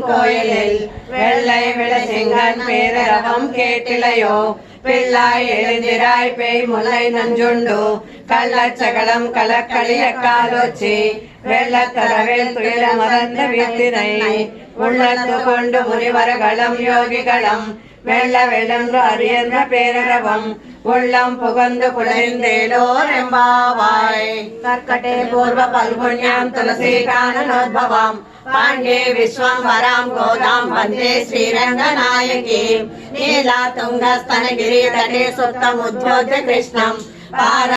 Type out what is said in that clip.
கோயிலில் வெள்ளை விளசெங்கன் பேரரவம் கேட்டிலையோ பிள்ளாய் எழுந்திராய் பேய் முல்லை நஞ்சுண்டு கள்ளச்சகலம் கலக்களிய காலோச்சி வெள்ளத்தரவேல் துயில மறந்த வித்தினை உள்ளத்து கொண்டு முனிவர்களும் யோகிகளும் வெள்ள வெள்ளென்று அறியன்ற பேரரவம் உள்ளம் புகந்து குளிர்ந்தேலோர் எம்பாவாய். கர்க்கடே பூர்வ பல்குண்யாம் துளசி கானனோத்பவாம் பாண்டே விஸ்வம் வராம் கோதாம் வந்தே ஸ்ரீரங்கநாயகீம் நீலா துங்க स्तनगिरी तटे सुप्तमुद्बोध्य कृष्णं